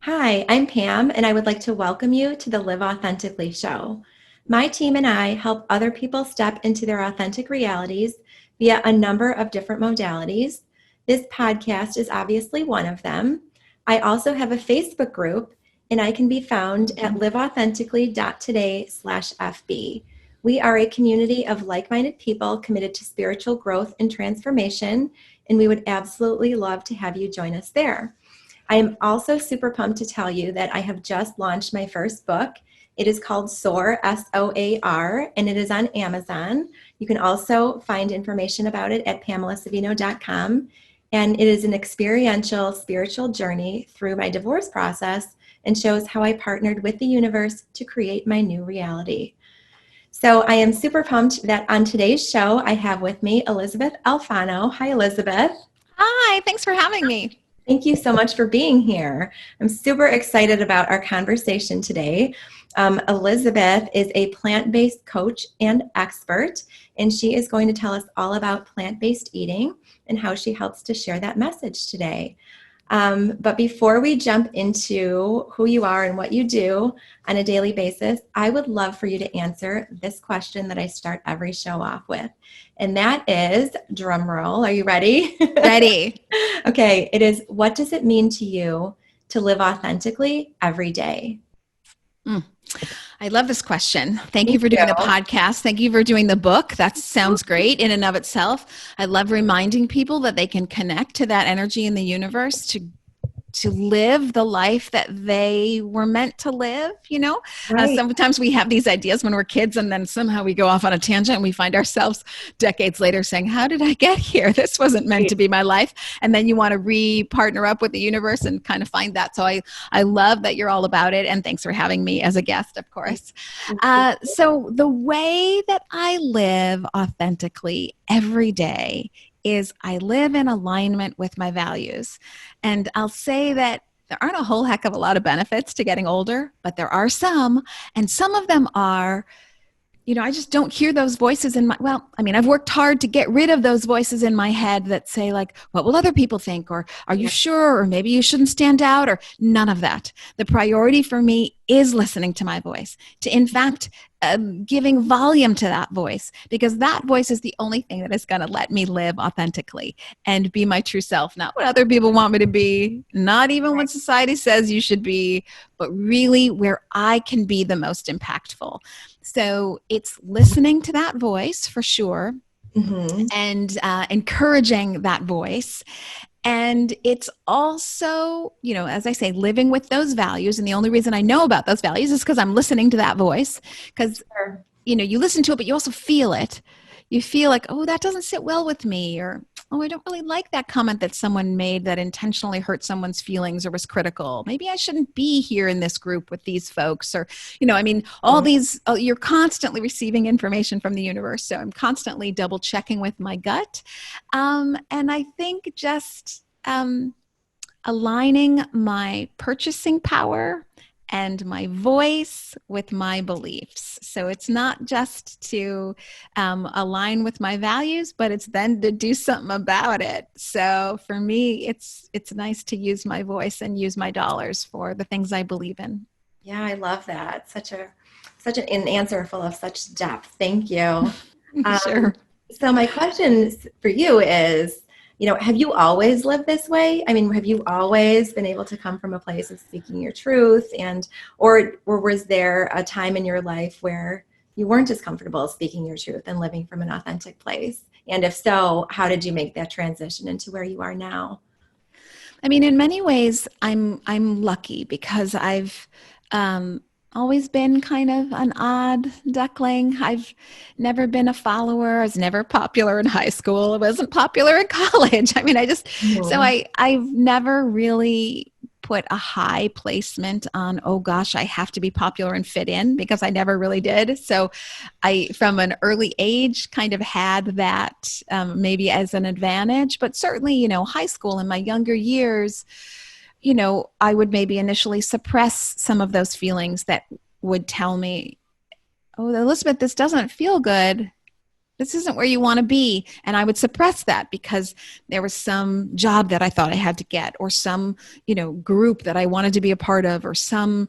Hi, I'm Pam, and I would like to welcome you to the Live Authentically show. My team and I help other people step into their authentic realities via a number of different modalities. This podcast is obviously one of them. I also have a Facebook group, and I can be found at liveauthentically.today/FB. We are a community of like-minded people committed to spiritual growth and transformation, and we would absolutely love to have you join us there. I am also super pumped to tell you that I have just launched my first book. It is called SOAR, SOAR, and it is on Amazon. You can also find information about it at pamelasavino.com. And it is an experiential spiritual journey through my divorce process and shows how I partnered with the universe to create my new reality. So I am super pumped that on today's show, I have with me Elysabeth Alfano. Hi, Elizabeth. Hi, thanks for having me. Thank you so much for being here. I'm super excited about our conversation today. Elizabeth is a plant-based coach and expert, and she is going to tell us all about plant-based eating and how she helps to share that message today. But before we jump into who you are and what you do on a daily basis, I would love for you to answer this question that I start every show off with. And that is, drum roll, are you ready? Ready. Okay, it is, what does it mean to you to live authentically every day? Mm. I love this question. Thank you Thank for doing the you. podcast. Thank you for doing the book. That sounds great in and of itself. I love reminding people that they can connect to that energy in the universe to live the life that they were meant to live, Right. sometimes we have these ideas when we're kids and then somehow we go off on a tangent and we find ourselves decades later saying, how did I get here? This wasn't meant to be my life. And then you want to partner up with the universe and kind of find that. So I love that you're all about it. And thanks for having me as a guest, of course. Thank you. So the way that I live authentically every day is I live in alignment with my values. And I'll say that there aren't a whole heck of a lot of benefits to getting older, but there are some. And some of them are, I just don't hear those voices I've worked hard to get rid of those voices in my head that say like, what will other people think? Or are you sure? Or maybe you shouldn't stand out, or none of that. The priority for me is listening to my voice, to in fact, giving volume to that voice, because that voice is the only thing that is going to let me live authentically and be my true self, not what other people want me to be, not even what society says you should be, but really where I can be the most impactful. So it's listening to that voice for sure, Mm-hmm. and encouraging that voice. And it's also, as I say, living with those values. And the only reason I know about those values is because I'm listening to that voice. Because, Sure. you listen to it, but you also feel it. You feel like, oh, that doesn't sit well with me. Or, oh, I don't really like that comment that someone made that intentionally hurt someone's feelings or was critical. Maybe I shouldn't be here in this group with these folks. Or, all these, you're constantly receiving information from the universe. So I'm constantly double checking with my gut. And I think just aligning my purchasing power and my voice with my beliefs. So it's not just to align with my values, but it's then to do something about it. So for me, it's nice to use my voice and use my dollars for the things I believe in. Yeah, I love that. Such an answer full of such depth. Thank you. Um, Sure. so my question for you is, have you always lived this way? I mean, have you always been able to come from a place of speaking your truth, or was there a time in your life where you weren't as comfortable speaking your truth and living from an authentic place? And if so, how did you make that transition into where you are now? I mean, in many ways, I'm lucky because I've always been kind of an odd duckling. I've never been a follower. I was never popular in high school. I wasn't popular in college. I mean, Mhm. I've never really put a high placement on, oh gosh, I have to be popular and fit in, because I never really did. So I, from an early age, kind of had that maybe as an advantage, but certainly, high school in my younger years, I would maybe initially suppress some of those feelings that would tell me, oh, Elizabeth, this doesn't feel good. This isn't where you want to be. And I would suppress that because there was some job that I thought I had to get, or some, group that I wanted to be a part of, or some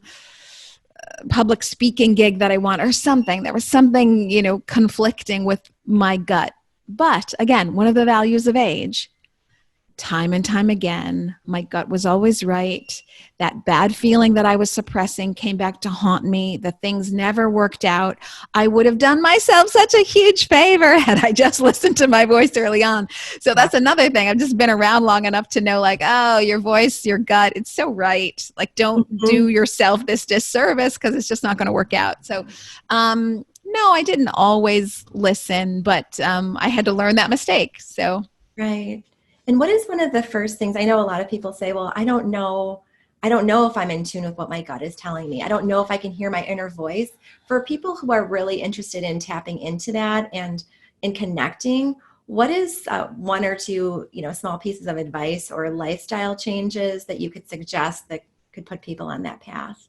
public speaking gig that I want, or something. There was something, conflicting with my gut. But again, one of the values of age, time and time again, my gut was always right. That bad feeling that I was suppressing came back to haunt me. The things never worked out. I would have done myself such a huge favor had I just listened to my voice early on. So that's another thing. I've just been around long enough to know, like, oh, your voice, your gut, it's so right. Like, don't do yourself this disservice because it's just not going to work out. So, no, I didn't always listen, but I had to learn that mistake. So, right. And what is one of the first things, I know a lot of people say, well, I don't know if I'm in tune with what my gut is telling me. I don't know if I can hear my inner voice. For people who are really interested in tapping into that and in connecting, what is one or two, small pieces of advice or lifestyle changes that you could suggest that could put people on that path?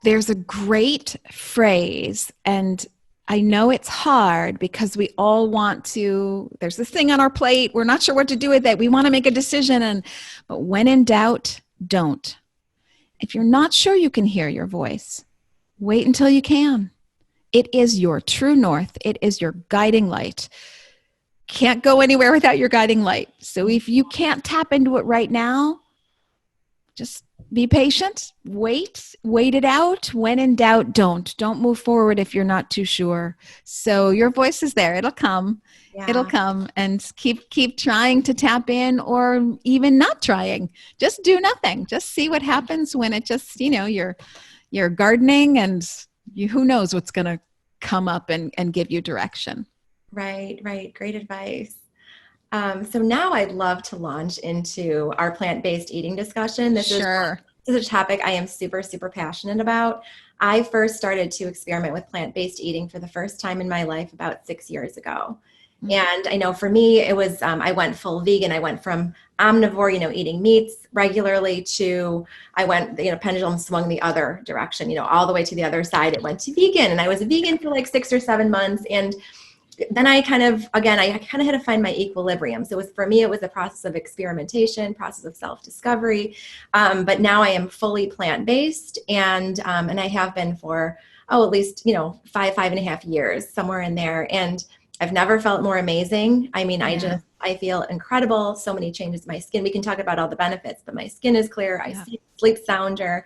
There's a great phrase, and I know it's hard because we all want to, there's this thing on our plate. We're not sure what to do with it. We want to make a decision. But when in doubt, don't. If you're not sure you can hear your voice, wait until you can. It is your true north. It is your guiding light. Can't go anywhere without your guiding light. So if you can't tap into it right now, just be patient, wait it out. When in doubt, don't move forward if you're not too sure. So your voice is there. It'll come. Yeah. It'll come, and keep trying to tap in, or even not trying. Just do nothing. Just see what happens when it just, you're gardening, and who knows what's going to come up and give you direction. Right. Great advice. So now I'd love to launch into our plant-based eating discussion. This is a topic I am super, super passionate about. I first started to experiment with plant-based eating for the first time in my life about 6 years ago. Mm-hmm. And I know for me, it was, I went full vegan. I went from omnivore, eating meats regularly, to I went, pendulum swung the other direction, all the way to the other side. It went to vegan, and I was a vegan for like 6 or 7 months. And then I kind of had to find my equilibrium. So for me, it was a process of experimentation, process of self-discovery. But now I am fully plant-based, and I have been for, at least, 5.5 years, somewhere in there. And I've never felt more amazing. I mean, I feel incredible. So many changes in my skin. We can talk about all the benefits, but my skin is clear. I sleep sounder.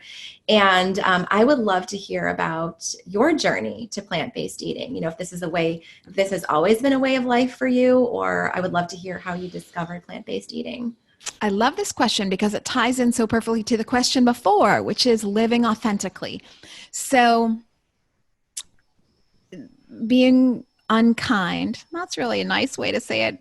And I would love to hear about your journey to plant-based eating. If this has always been a way of life for you, or I would love to hear how you discovered plant-based eating. I love this question because it ties in so perfectly to the question before, which is living authentically. So being unkind, that's really a nice way to say it,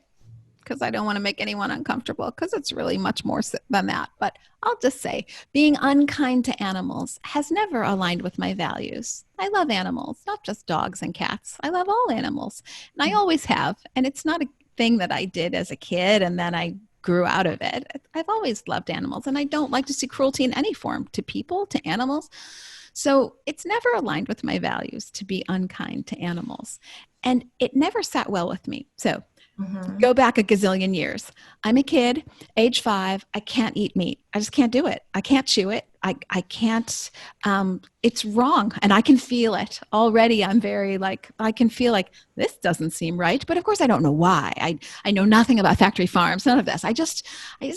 because I don't want to make anyone uncomfortable, because it's really much more than that. But I'll just say being unkind to animals has never aligned with my values. I love animals, not just dogs and cats. I love all animals, and I always have. And it's not a thing that I did as a kid and then I grew out of it. I've always loved animals, and I don't like to see cruelty in any form, to people, to animals. So it's never aligned with my values to be unkind to animals. And it never sat well with me. So go back a gazillion years. I'm a kid, age 5. I can't eat meat. I just can't do it. I can't chew it. I can't, it's wrong. And I can feel it already. I can feel like this doesn't seem right. But of course I don't know why. I know nothing about factory farms, none of this. I just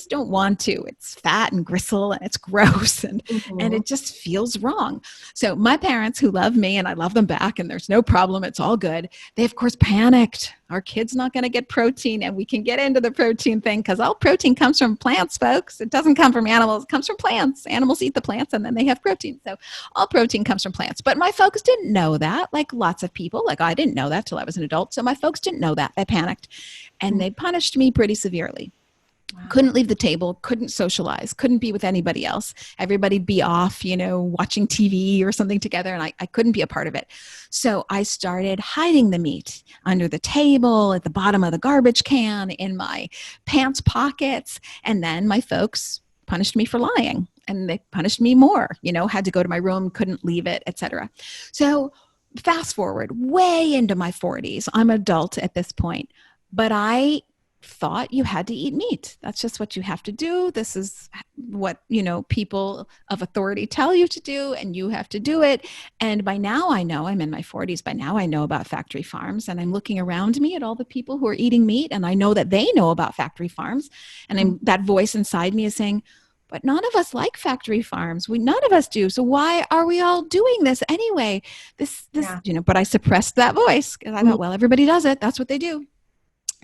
don't want to. It's fat and gristle and it's gross and it just feels wrong. So my parents, who love me and I love them back and there's no problem, it's all good, they of course panicked. Our kid's not going to get protein, and we can get into the protein thing because all protein comes from plants, folks. It doesn't come from animals. It comes from plants. Animals eat the plants and then they have protein. So all protein comes from plants. But my folks didn't know that, like lots of people. Like I didn't know that till I was an adult. So my folks didn't know that. They panicked and they punished me pretty severely. Wow. Couldn't leave the table, couldn't socialize, couldn't be with anybody else. Everybody'd be off, watching TV or something together, and I couldn't be a part of it. So I started hiding the meat under the table, at the bottom of the garbage can, in my pants pockets. And then my folks punished me for lying, and they punished me more, had to go to my room, couldn't leave it, etc. So fast forward way into my 40s. I'm adult at this point, but I thought you had to eat meat. That's just what you have to do. This is what, people of authority tell you to do, and you have to do it. And by now I know, I'm in my 40s. By now I know about factory farms, and I'm looking around me at all the people who are eating meat, and I know that they know about factory farms. And that voice inside me is saying, but none of us like factory farms. None of us do. So why are we all doing this anyway? But I suppressed that voice because I thought, well, everybody does it. That's what they do.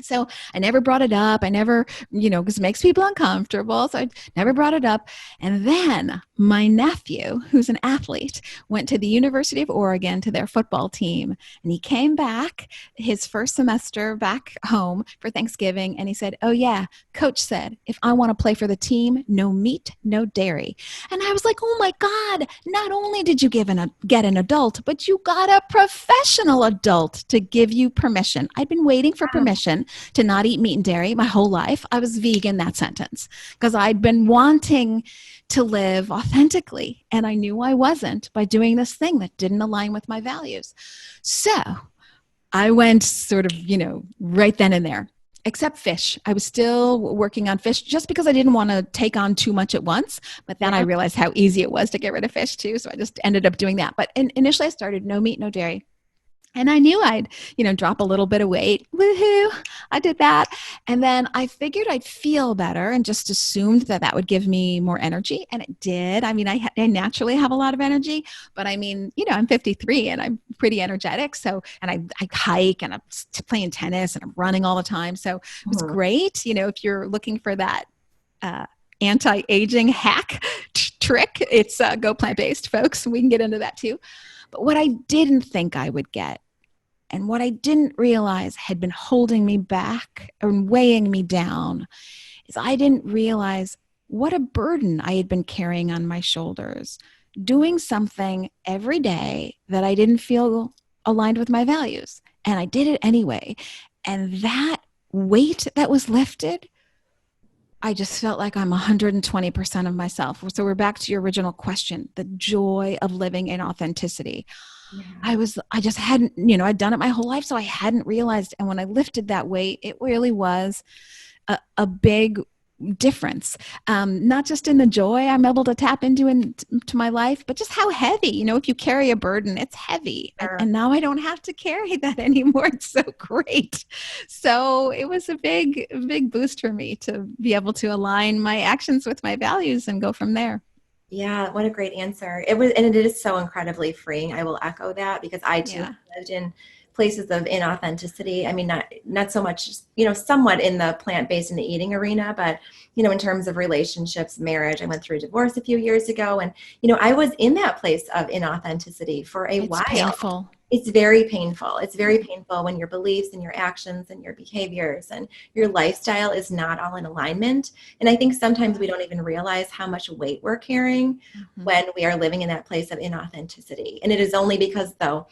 So I never brought it up. I never, because it makes people uncomfortable. So I never brought it up. And then my nephew, who's an athlete, went to the University of Oregon to their football team. And he came back his first semester back home for Thanksgiving. And he said, oh yeah, coach said, if I want to play for the team, no meat, no dairy. And I was like, oh my God, not only did you get an adult, but you got a professional adult to give you permission. I'd been waiting for permission to not eat meat and dairy my whole life. I was vegan that sentence because I'd been wanting to live authentically, and I knew I wasn't by doing this thing that didn't align with my values. So I went sort of, right then and there, except fish. I was still working on fish just because I didn't want to take on too much at once. But then I realized how easy it was to get rid of fish too. So I just ended up doing that. But initially I started no meat, no dairy. And I knew I'd, drop a little bit of weight. Woohoo! I did that. And then I figured I'd feel better and just assumed that would give me more energy. And it did. I mean, I naturally have a lot of energy, but I mean, I'm 53 and I'm pretty energetic. So, and I hike and I'm playing tennis and I'm running all the time. So it was great. If you're looking for that, anti-aging hack trick, it's go plant-based, folks. We can get into that too. But what I didn't think I would get, and what I didn't realize had been holding me back and weighing me down, is I didn't realize what a burden I had been carrying on my shoulders, doing something every day that I didn't feel aligned with my values. And I did it anyway. And that weight that was lifted, I just felt like I'm 120% of myself. So we're back to your original question, the joy of living in authenticity. Yeah. I just hadn't, I'd done it my whole life, so I hadn't realized. And when I lifted that weight, it really was a big difference. Not just in the joy I'm able to tap into my life, but just how heavy, if you carry a burden, it's heavy. Sure. And now I don't have to carry that anymore. It's so great. So it was a big boost for me to be able to align my actions with my values and go from there. Yeah, what a great answer. It was, and it is so incredibly freeing. I will echo that because I too lived in places of inauthenticity. I mean, not so much, somewhat in the plant-based and the eating arena, but, in terms of relationships, marriage, I went through a divorce a few years ago. And, I was in that place of inauthenticity for a while. Painful. It's very painful. It's very painful when your beliefs and your actions and your behaviors and your lifestyle is not all in alignment. And I think sometimes we don't even realize how much weight we're carrying when we are living in that place of inauthenticity. And it is only because, though,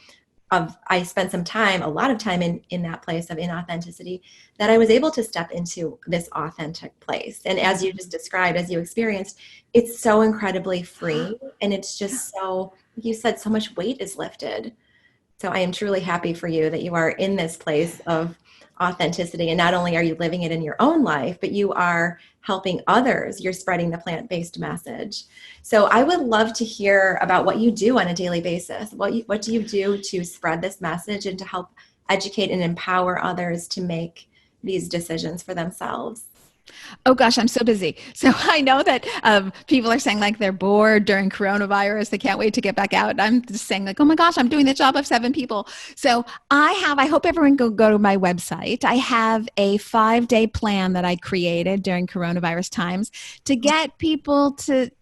I spent a lot of time in that place of inauthenticity, that I was able to step into this authentic place. And as you just described, as you experienced, it's so incredibly free. And it's just so, like you said, so much weight is lifted. So I am truly happy for you that you are in this place of authenticity. And not only are you living it in your own life, but you are helping others. You're spreading the plant-based message. So I would love to hear about what you do on a daily basis. What do you do to spread this message and to help educate and empower others to make these decisions for themselves? Oh gosh, I'm so busy. So I know that people are saying like they're bored during coronavirus. They can't wait to get back out. I'm just saying like, oh my gosh, I'm doing the job of 7 people. So I hope everyone go to my website. I have a 5-day plan that I created during coronavirus times to get people to,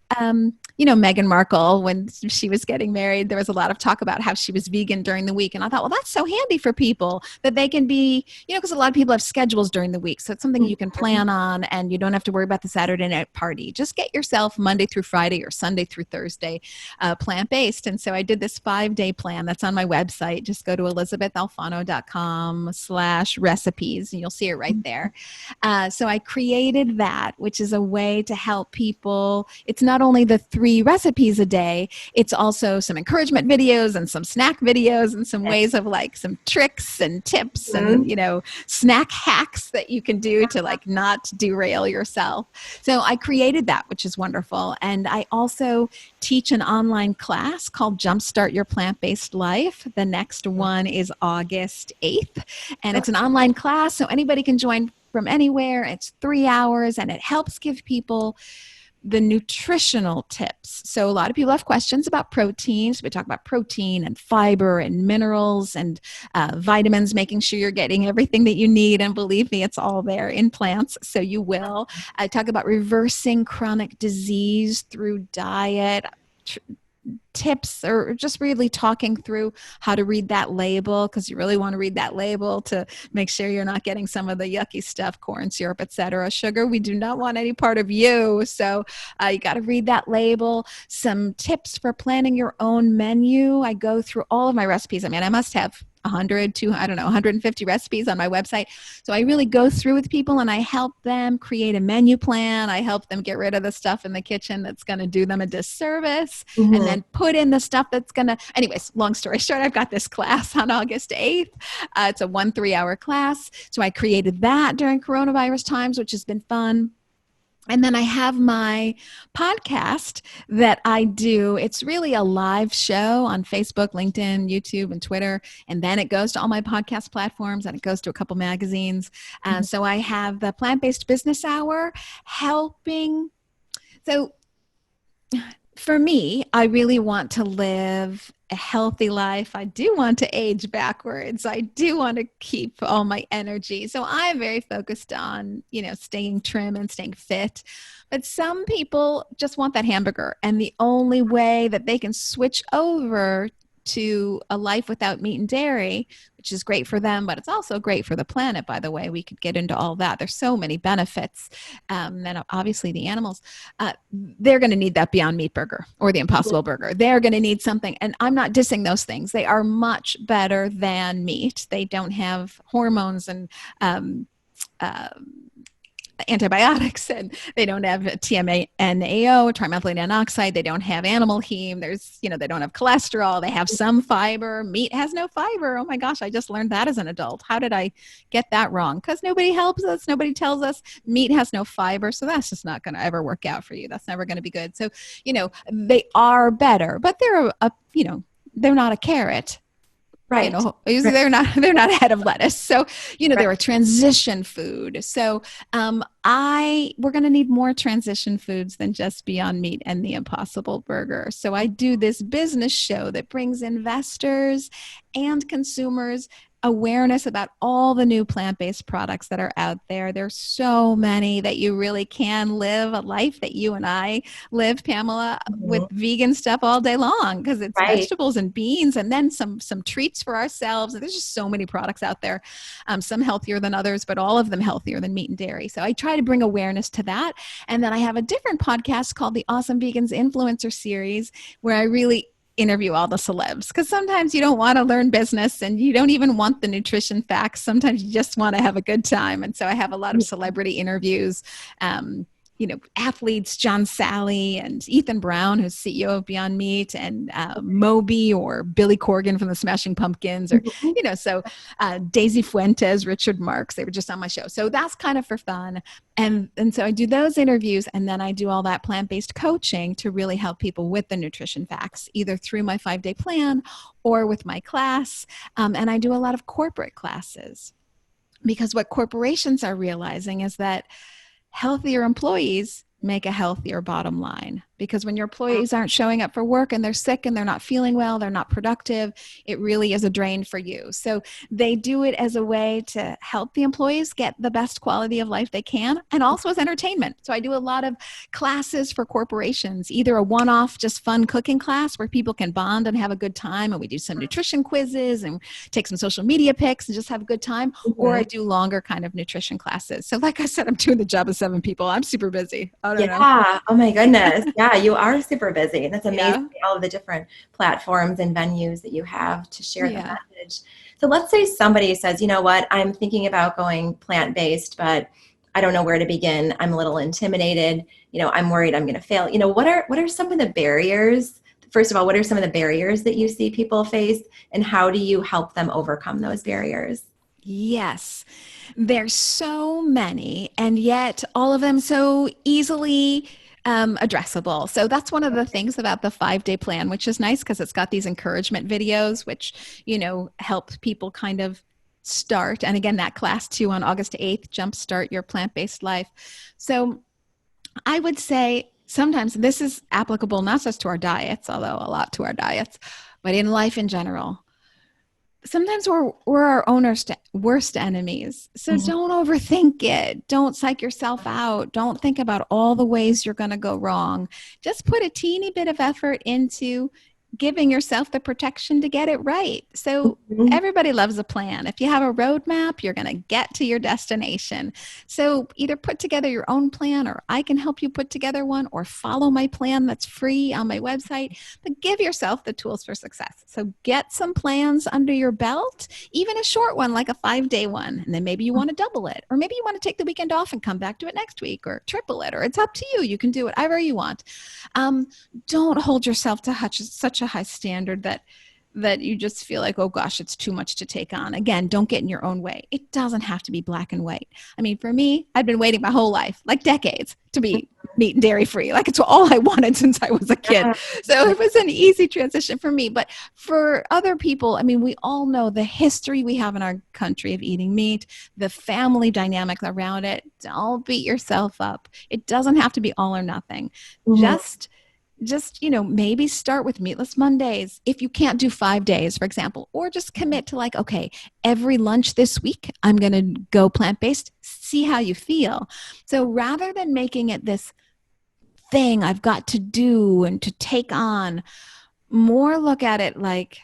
Meghan Markle, when she was getting married, there was a lot of talk about how she was vegan during the week. And I thought, well, that's so handy for people that they can be, because a lot of people have schedules during the week. So it's something you can plan on and you don't have to worry about the Saturday night party. Just get yourself Monday through Friday or Sunday through Thursday plant-based. And so I did this 5-day plan that's on my website. Just go to elisabethalfano.com/recipes and you'll see it right there. So I created that, which is a way to help people. It's not not only the 3 recipes a day, it's also some encouragement videos and some snack videos and some ways of like some tricks and tips and, snack hacks that you can do to like not derail yourself. So I created that, which is wonderful. And I also teach an online class called Jumpstart Your Plant-Based Life. The next one is August 8th. And it's an online class, so anybody can join from anywhere. It's 3 hours, and it helps give people the nutritional tips. So a lot of people have questions about proteins. We talk about protein and fiber and minerals and vitamins, making sure you're getting everything that you need. And believe me, it's all there in plants, so you will. I talk about reversing chronic disease through diet, tips, or just really talking through how to read that label, because you really want to read that label to make sure you're not getting some of the yucky stuff, corn syrup, etc., sugar. We do not want any part of you. So you got to read that label. Some tips for planning your own menu. I go through all of my recipes. I mean, I must have 100 to, 150 recipes on my website. So I really go through with people and I help them create a menu plan. I help them get rid of the stuff in the kitchen that's going to do them a disservice, and then put in the stuff that's going to, anyways, long story short, I've got this class on August 8th. It's a 3-hour class. So I created that during coronavirus times, which has been fun. And then I have my podcast that I do. It's really a live show on Facebook, LinkedIn, YouTube, and Twitter. And then it goes to all my podcast platforms, and it goes to a couple magazines. So I have the Plant-Based Business Hour helping. So for me, I really want to live a healthy life. I do want to age backwards. I do want to keep all my energy. So I'm very focused on, staying trim and staying fit. But some people just want that hamburger. And the only way that they can switch over to a life without meat and dairy, which is great for them, but it's also great for the planet, by the way. We could get into all that. There's so many benefits. Then obviously the animals, they're going to need that Beyond Meat burger or the Impossible Burger. They're going to need something. And I'm not dissing those things. They are much better than meat. They don't have hormones and antibiotics, and they don't have TMAO, trimethylene N-oxide. They don't have animal heme. They don't have cholesterol. They have some fiber. Meat has no fiber. Oh my gosh, I just learned that as an adult. How did I get that wrong? Because nobody helps us. Nobody tells us meat has no fiber. So that's just not going to ever work out for you. That's never going to be good. So, they are better, but they're not a carrot. Right. They're not a head of lettuce. So, they're a transition food. So, we're going to need more transition foods than just Beyond Meat and the Impossible Burger. So I do this business show that brings investors and consumers awareness about all the new plant-based products that are out there. There's so many that you really can live a life that you and I live, Pamela, with vegan stuff all day long, because it's vegetables and beans, and then some treats for ourselves. There's just so many products out there, some healthier than others, but all of them healthier than meat and dairy. So I try to bring awareness to that. And then I have a different podcast called the Awesome Vegans Influencer Series, where I really interview all the celebs, because sometimes you don't want to learn business and you don't even want the nutrition facts. Sometimes you just want to have a good time. And so I have a lot of celebrity interviews, athletes, John Sally and Ethan Brown, who's CEO of Beyond Meat, and Moby or Billy Corgan from the Smashing Pumpkins, or, Daisy Fuentes, Richard Marks. They were just on my show. So that's kind of for fun. And so I do those interviews, and then I do all that plant-based coaching to really help people with the nutrition facts, either through my 5-day plan or with my class. And I do a lot of corporate classes, because what corporations are realizing is that healthier employees make a healthier bottom line. Because when your employees aren't showing up for work and they're sick and they're not feeling well, they're not productive, it really is a drain for you. So they do it as a way to help the employees get the best quality of life they can, and also as entertainment. So I do a lot of classes for corporations, either a one-off, just fun cooking class where people can bond and have a good time, and we do some nutrition quizzes and take some social media pics and just have a good time, or I do longer kind of nutrition classes. So like I said, I'm doing the job of 7 people. I'm super busy. I don't know. Oh my goodness. Yeah, you are super busy. That's amazing, all of the different platforms and venues that you have to share the message. So let's say somebody says, you know what, I'm thinking about going plant-based, but I don't know where to begin. I'm a little intimidated. I'm worried I'm going to fail. What are some of the barriers? First of all, what are some of the barriers that you see people face, and how do you help them overcome those barriers? Yes, there's so many, and yet all of them so easily addressable. So that's one of the things about the 5 day plan, which is nice because it's got these encouragement videos, which, help people kind of start. And again, that class too on August 8th, Jumpstart Your Plant Based Life. So I would say sometimes this is applicable not just to our diets, although a lot to our diets, but in life in general. Sometimes we're our own worst enemies. So Mhm. don't overthink it. Don't psych yourself out. Don't think about all the ways you're going to go wrong. Just put a teeny bit of effort into giving yourself the protection to get it right. So Mhm. everybody loves a plan. If you have a roadmap, you're going to get to your destination. So either put together your own plan, or I can help you put together one, or follow my plan that's free on my website. But give yourself the tools for success. So get some plans under your belt, even a short one like a 5 day one. And then maybe you want to double it, or maybe you want to take the weekend off and come back to it next week, or triple it, or it's up to you. You can do whatever you want. Um, don't hold yourself to such a high standard that you just feel like, oh gosh, it's too much to take on. Again, don't get in your own way. It doesn't have to be black and white. I mean, for me, I'd been waiting my whole life, like decades, to be meat and dairy free. Like it's all I wanted since I was a kid. So it was an easy transition for me. But for other people, I mean, we all know the history we have in our country of eating meat, the family dynamic around it. Don't beat yourself up. It doesn't have to be all or nothing. Mhm. Just maybe start with meatless Mondays if you can't do 5 days, for example, or just commit to like, okay, every lunch this week I'm going to go plant-based. See how you feel. So rather than making it this thing I've got to do and to take on, more look at it like,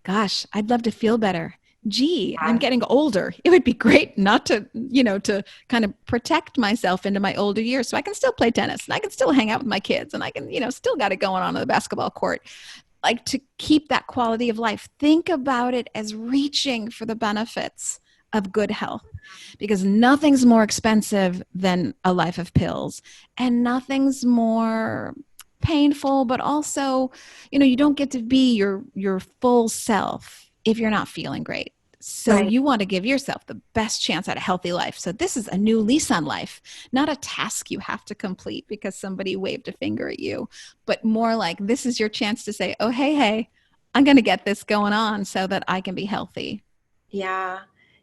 gosh, I'd love to feel better. Gee, I'm getting older. It would be great not to, to kind of protect myself into my older years so I can still play tennis and I can still hang out with my kids and I can, still got it going on the basketball court. Like to keep that quality of life. Think about it as reaching for the benefits of good health, because nothing's more expensive than a life of pills, and nothing's more painful, but also, you don't get to be your full self if you're not feeling great. So Right. you want to give yourself the best chance at a healthy life. So this is a new lease on life, not a task you have to complete because somebody waved a finger at you, but more like this is your chance to say, oh, hey, I'm going to get this going on so that I can be healthy. Yeah.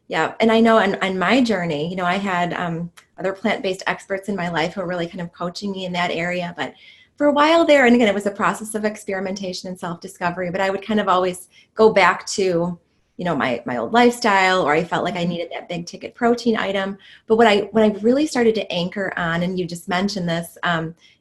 Yeah. And I know on my journey, I had other plant-based experts in my life who were really kind of coaching me in that area. But for a while there, and again, it was a process of experimentation and self-discovery, but I would kind of always go back to, my old lifestyle, or I felt like I Mhm. needed that big ticket protein item. But what I really started to anchor on, and you just mentioned this,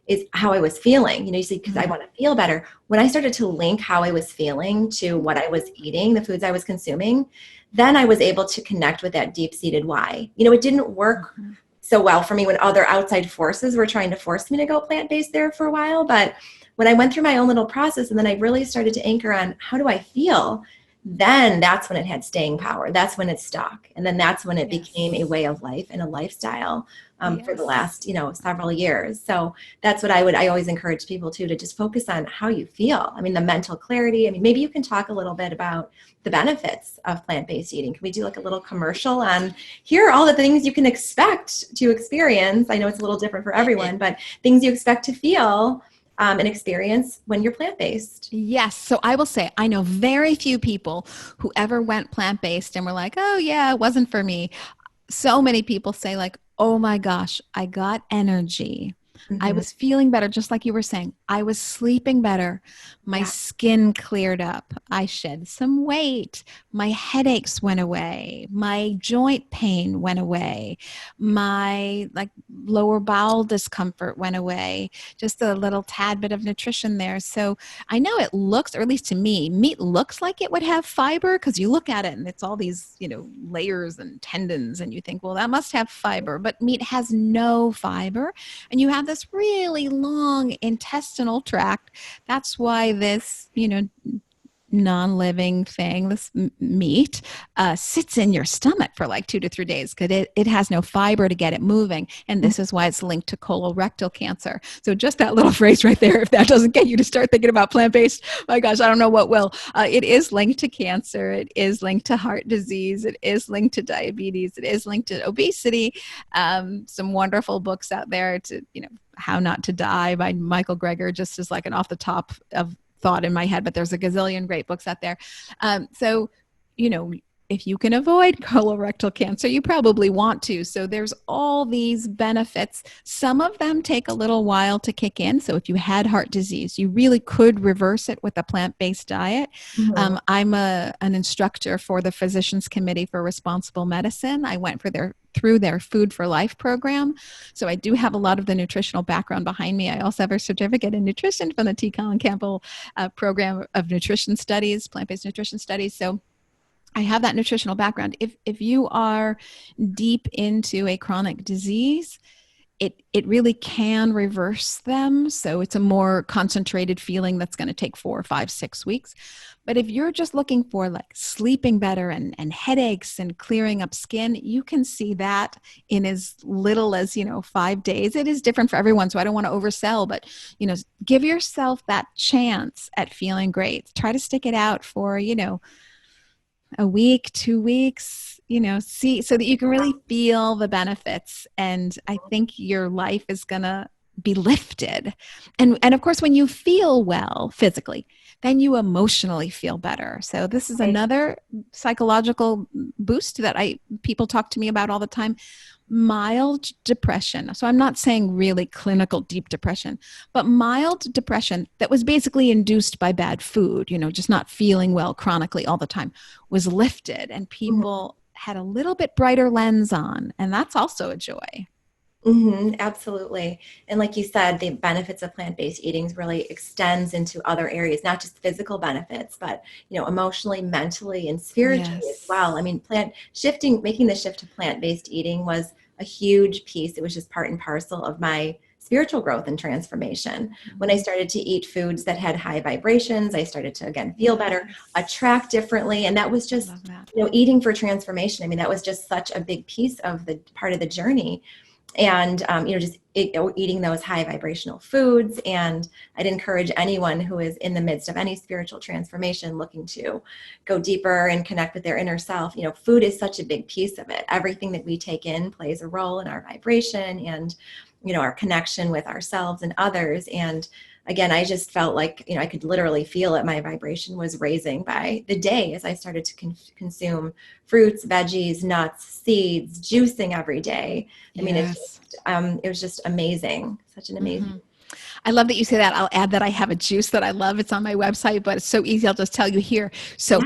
is how I was feeling. You see, because I Mhm. want to feel better. When I started to link how I was feeling to what I was eating, the foods I was consuming, then I was able to connect with that deep-seated why. It didn't work Mhm. so well for me when other outside forces were trying to force me to go plant-based there for a while. But when I went through my own little process and then I really started to anchor on how do I feel, then that's when it had staying power. That's when it stuck. And then that's when it became a Yes. way of life and a lifestyle for the Yes. last, several years. So that's what I always encourage people to just focus on how you feel. I mean, the mental clarity. I mean, maybe you can talk a little bit about the benefits of plant-based eating. Can we do like a little commercial on here are all the things you can expect to experience? I know it's a little different for everyone, but things you expect to feel and experience when you're plant-based. Yes. So I will say, I know very few people who ever went plant based and were like, oh, yeah, it wasn't for me. So many people say, like, oh my gosh, I got energy. I Mhm. was feeling better, just like you were saying. I was sleeping better. My Yeah. skin cleared up. I shed some weight. My headaches went away. My joint pain went away. My like lower bowel discomfort went away. Just a little tad bit of nutrition there. So I know it looks, or at least to me, meat looks like it would have fiber because you look at it and it's all these, layers and tendons, and you think, well, that must have fiber. But meat has no fiber, and you have this really long intestinal tract. That's why this, non-living thing, this meat, sits in your stomach for like 2 to 3 days because it has no fiber to get it moving. And this is why it's linked to colorectal cancer. So just that little phrase right there, if that doesn't get you to start thinking about plant-based, my gosh, I don't know what will. It is linked to cancer. It is linked to heart disease. It is linked to diabetes. It is linked to obesity. Some wonderful books out there to, How Not to Die by Michael Greger, just as like an off the top of thought in my head, but there's a gazillion great books out there. So, if you can avoid colorectal cancer, you probably want to. So there's all these benefits. Some of them take a little while to kick in. So if you had heart disease, you really could reverse it with a plant-based diet. I'm an instructor for the Physicians Committee for Responsible Medicine. I went through their Food for Life program. So I do have a lot of the nutritional background behind me. I also have a certificate in nutrition from the T. Colin Campbell program of nutrition studies, plant-based nutrition studies. So I have that nutritional background. If you are deep into a chronic disease, it really can reverse them. So it's a more concentrated feeling that's going to take 4, 5, 6 weeks. But if you're just looking for like sleeping better and headaches and clearing up skin, you can see that in as little as, 5 days. It is different for everyone, so I don't want to oversell, but, give yourself that chance at feeling great. Try to stick it out for, a week, 2 weeks, see, so that you can really feel the benefits. And I think your life is going to be lifted. And of course, when you feel well physically, then you emotionally feel better. So this is another psychological boost that people talk to me about all the time. Mild depression. So I'm not saying really clinical deep depression, but mild depression that was basically induced by bad food, just not feeling well chronically all the time, was lifted, and people had a little bit brighter lens on. And that's also a joy. Absolutely. And like you said, the benefits of plant-based eating really extends into other areas, not just physical benefits, but, emotionally, mentally, and spiritually as well. I mean, making the shift to plant-based eating was a huge piece. It was just part and parcel of my spiritual growth and transformation. When I started to eat foods that had high vibrations, I started to, again, feel better, attract differently. And that was just, eating for transformation. I mean, that was just such a big piece of the part of the journey. And, eating those high vibrational foods. And I'd encourage anyone who is in the midst of any spiritual transformation looking to go deeper and connect with their inner self. Food is such a big piece of it. Everything that we take in plays a role in our vibration and, our connection with ourselves and others. And again, I just felt like, I could literally feel it. My vibration was raising by the day as I started to consume fruits, veggies, nuts, seeds, juicing every day. I mean, it was just amazing. Such an amazing. I love that you say that. I'll add that I have a juice that I love. It's on my website, but it's so easy. I'll just tell you here. So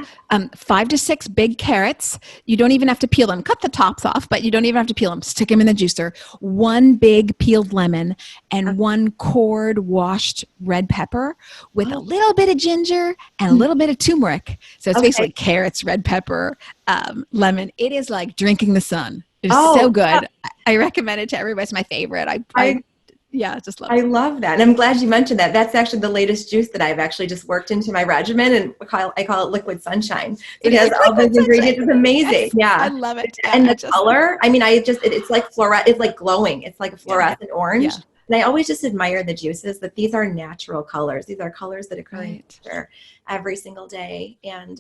5 to 6 big carrots. You don't even have to peel them. Cut the tops off, but you don't even have to peel them. Stick them in the juicer. 1 big peeled lemon and 1 cord washed red pepper with a little bit of ginger and a little bit of turmeric. So it's basically carrots, red pepper, lemon. It is like drinking the sun. It's so good. I recommend it to everybody. It's my favorite. Just love it. I love that. And I'm glad you mentioned that. That's actually the latest juice that I've actually just worked into my regimen, and I call it liquid sunshine. It has all those ingredients. It's amazing. Yes, I love it. And the color, I mean, it's like it's like glowing. It's like a fluorescent orange. Yeah. And I always just admire the juices that these are natural colors. These are colors that occur in nature every single day. And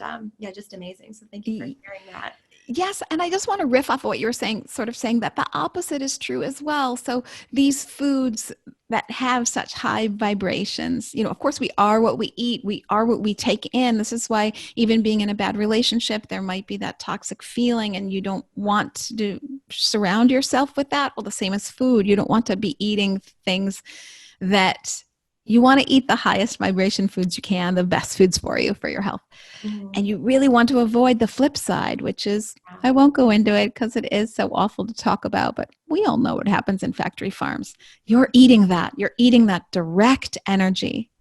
just amazing. So thank you for sharing that. Yes. And I just want to riff off of what you were saying, sort of saying that the opposite is true as well. So these foods that have such high vibrations, of course we are what we eat. We are what we take in. This is why even being in a bad relationship, there might be that toxic feeling and you don't want to surround yourself with that. Well, the same as food. You don't want to be eating things that you want to eat the highest vibration foods you can, the best foods for you, for your health. And you really want to avoid the flip side, which is, I won't go into it because it is so awful to talk about, but we all know what happens in factory farms. You're eating that. You're eating that direct energy.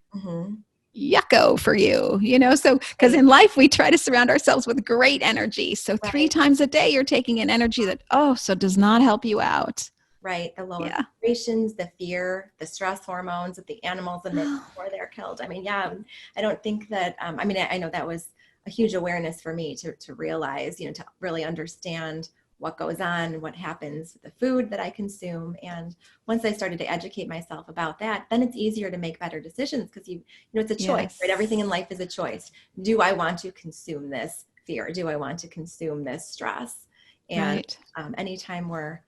Yucko for you, so because in life we try to surround ourselves with great energy. So 3 times a day you're taking in energy that, so does not help you out. right? The lower Yeah. vibrations, the fear, the stress hormones that the animals emit before they're killed. I mean, yeah, I don't think that, I mean, I know that was a huge awareness for me to realize, to really understand what goes on and what happens with the food that I consume. And once I started to educate myself about that, then it's easier to make better decisions because it's a choice, right? Everything in life is a choice. Do I want to consume this fear? Do I want to consume this stress? And Right. anytime we're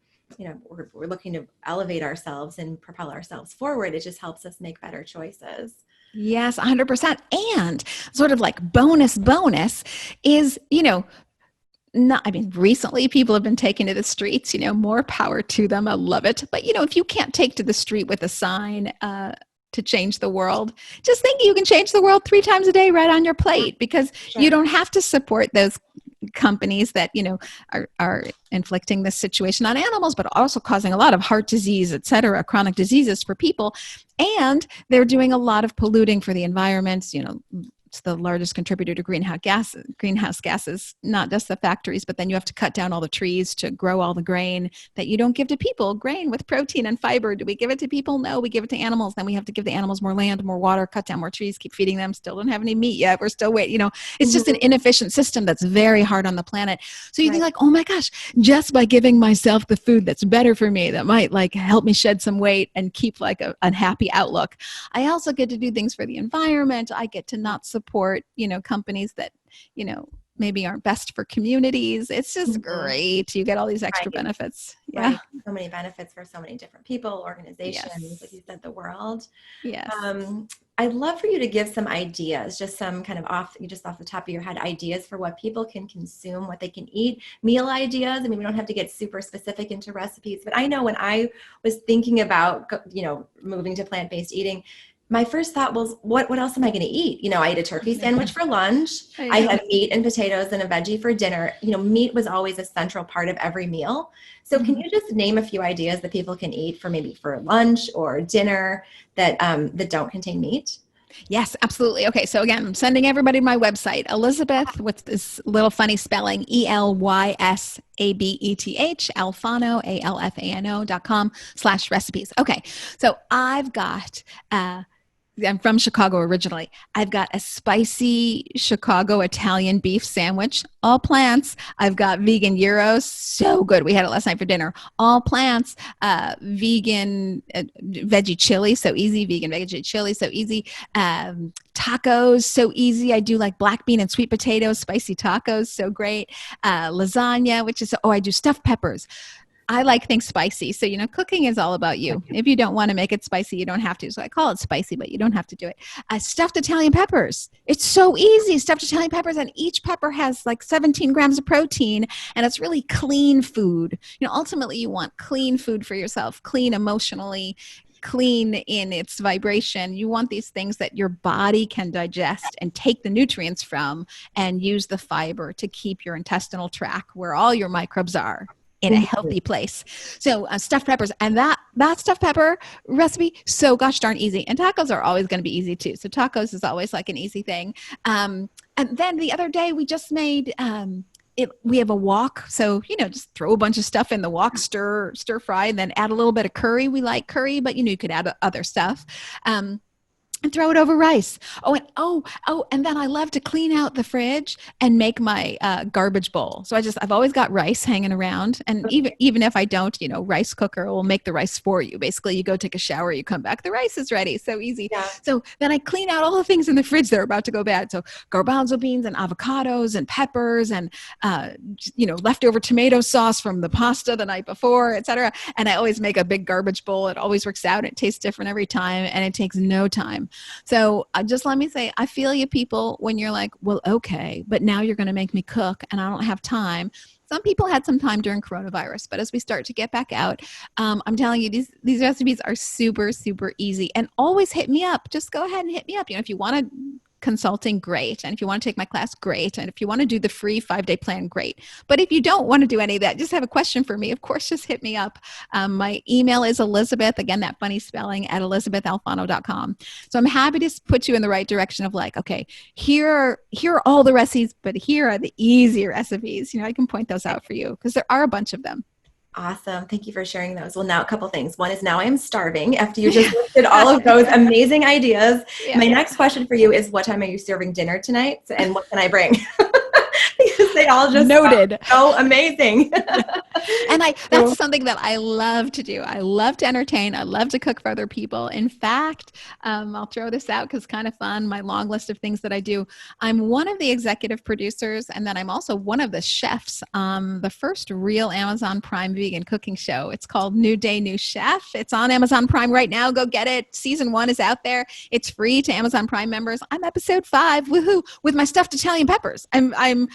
looking to elevate ourselves and propel ourselves forward, it just helps us make better choices. Yes, 100%. And sort of like bonus is, not, I mean, recently people have been taking to the streets, more power to them. I love it. But, if you can't take to the street with a sign, to change the world, just think you can change the world 3 times a day right on your plate, because you don't have to support those companies that are inflicting this situation on animals, but also causing a lot of heart disease, et cetera, chronic diseases for people. And they're doing a lot of polluting for the environment. It's the largest contributor to greenhouse gases, not just the factories, but then you have to cut down all the trees to grow all the grain that you don't give to people. Grain with protein and fiber. Do we give it to people? No, we give it to animals. Then we have to give the animals more land, more water, cut down more trees, keep feeding them. Still don't have any meat yet. We're still waiting. It's just an inefficient system that's very hard on the planet. So you think like, oh my gosh, just by giving myself the food that's better for me, that might like help me shed some weight and keep like a happy outlook, I also get to do things for the environment. I get to not support, companies that, maybe aren't best for communities. It's just great. You get all these extra benefits. Yeah. Right. So many benefits for so many different people, organizations, like you said, the world. Yes. I'd love for you to give some ideas, just some kind of off the top of your head, ideas for what people can consume, what they can eat, meal ideas. I mean, we don't have to get super specific into recipes, but I know when I was thinking about, moving to plant-based eating, my first thought was, what else am I going to eat? I ate a turkey sandwich for lunch. I had meat and potatoes and a veggie for dinner. Meat was always a central part of every meal. So can you just name a few ideas that people can eat for maybe for lunch or dinner that don't contain meat? Yes, absolutely. Okay, so again, I'm sending everybody to my website, Elysabeth, with this little funny spelling, Elysabeth, Alfano, ALFANO.com/recipes. Okay, so I've got, I'm from Chicago originally. I've got a spicy Chicago Italian beef sandwich, all plants. I've got vegan gyros, so good. We had it last night for dinner. All plants, vegan veggie chili, so easy. Vegan veggie chili, so easy. Tacos, so easy. I do like black bean and sweet potatoes, spicy tacos, so great. Lasagna, which is, I do stuffed peppers. I like things spicy. So, cooking is all about you. If you don't want to make it spicy, you don't have to. So I call it spicy, but you don't have to do it. Stuffed Italian peppers. It's so easy. Stuffed Italian peppers. And each pepper has like 17 grams of protein. And it's really clean food. Ultimately, you want clean food for yourself, clean emotionally, clean in its vibration. You want these things that your body can digest and take the nutrients from and use the fiber to keep your intestinal tract where all your microbes are in a healthy place. So stuffed peppers, and that stuffed pepper recipe, so gosh darn easy. And tacos are always going to be easy too. So tacos is always like an easy thing. And then the other day we just made, we have a wok. So, just throw a bunch of stuff in the wok, stir fry, and then add a little bit of curry. We like curry, but you could add other stuff. And throw it over rice. And then I love to clean out the fridge and make my garbage bowl. So I've always got rice hanging around, and even if I don't, rice cooker will make the rice for you. Basically, you go take a shower, you come back, the rice is ready. So easy. Yeah. So then I clean out all the things in the fridge that are about to go bad. So garbanzo beans and avocados and peppers and leftover tomato sauce from the pasta the night before, etc. And I always make a big garbage bowl. It always works out. It tastes different every time, and it takes no time. So just let me say, I feel you people when you're like, well, okay, but now you're going to make me cook and I don't have time. Some people had some time during coronavirus, but as we start to get back out, I'm telling you, these recipes are super, super easy. And always hit me up. Just go ahead and hit me up. If you want to consulting, great. And if you want to take my class, great. And if you want to do the free 5-day plan, great. But if you don't want to do any of that, just have a question for me, of course, just hit me up. My email is Elysabeth, again, that funny spelling, at ElysabethAlfano.com. So I'm happy to put you in the right direction of like, okay, here are all the recipes, but here are the easy recipes. I can point those out for you because there are a bunch of them. Awesome. Thank you for sharing those. Well, now a couple things. One is now I am starving after you just listed all of those amazing ideas. Yeah. My next question for you is what time are you serving dinner tonight? And what can I bring? Because they all just Noted. sound so amazing. And that's something that I love to do. I love to entertain. I love to cook for other people. In fact, I'll throw this out because it's kind of fun. My long list of things that I do. I'm one of the executive producers, and then I'm also one of the chefs on the first real Amazon Prime vegan cooking show. It's called New Day, New Chef. It's on Amazon Prime right now. Go get it. Season 1 is out there. It's free to Amazon Prime members. I'm episode 5, woohoo, with my stuffed Italian peppers. I'm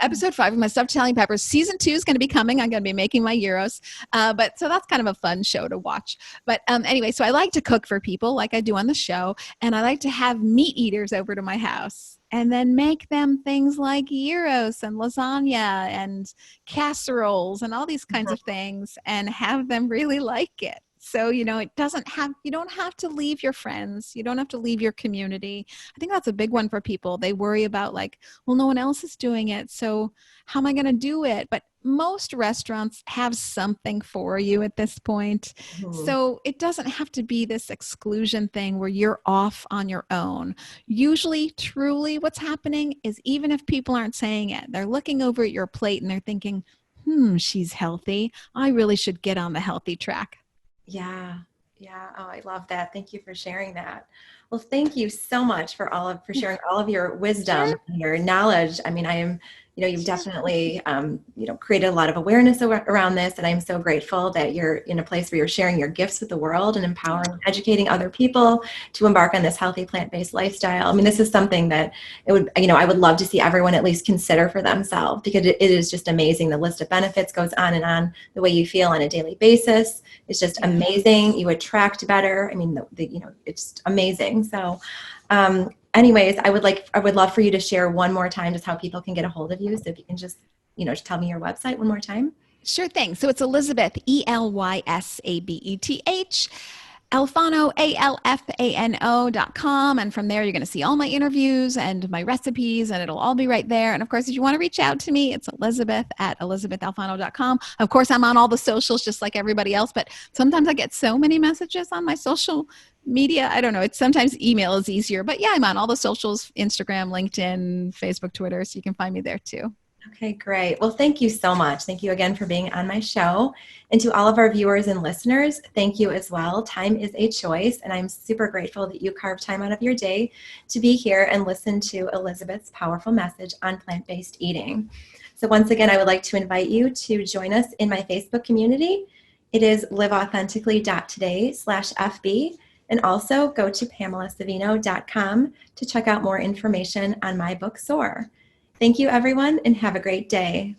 episode 5 with my stuffed Italian peppers. Season 2 is going to be coming. I'm going to be making my gyros. But so that's kind of a fun show to watch. But anyway, so I like to cook for people like I do on the show. And I like to have meat eaters over to my house and then make them things like gyros and lasagna and casseroles and all these kinds of things and have them really like it. So, you don't have to leave your friends. You don't have to leave your community. I think that's a big one for people. They worry about like, well, no one else is doing it. So how am I going to do it? But most restaurants have something for you at this point. Mm-hmm. So it doesn't have to be this exclusion thing where you're off on your own. Usually, truly, what's happening is even if people aren't saying it, they're looking over at your plate and they're thinking, she's healthy. I really should get on the healthy track. Yeah. Yeah. Oh, I love that. Thank you for sharing that. Well, thank you so much for sharing all of your wisdom, Sure. and your knowledge. I mean, you've definitely, created a lot of awareness around this. And I'm so grateful that you're in a place where you're sharing your gifts with the world and empowering, educating other people to embark on this healthy plant-based lifestyle. I mean, this is something that I would love to see everyone at least consider for themselves, because it is just amazing. The list of benefits goes on and on. The way you feel on a daily basis is just amazing. You attract better. I mean, it's amazing. So, anyways, I would love for you to share one more time just how people can get a hold of you. So if you can just tell me your website one more time. Sure thing. So it's Elysabeth, Elysabeth, Alfano, ALFANO.com. And from there, you're going to see all my interviews and my recipes, and it'll all be right there. And of course, if you want to reach out to me, it's Elysabeth at ElizabethAlfano.com. Of course, I'm on all the socials just like everybody else, but sometimes I get so many messages on my social media. I don't know. It's sometimes email is easier, but yeah, I'm on all the socials, Instagram, LinkedIn, Facebook, Twitter. So you can find me there too. Okay, great. Well, thank you so much. Thank you again for being on my show. And to all of our viewers and listeners, thank you as well. Time is a choice, and I'm super grateful that you carved time out of your day to be here and listen to Elizabeth's powerful message on plant-based eating. So once again, I would like to invite you to join us in my Facebook community. It is liveauthentically.today/FB. And also go to PamelaSavino.com to check out more information on my book, Soar. Thank you, everyone, and have a great day.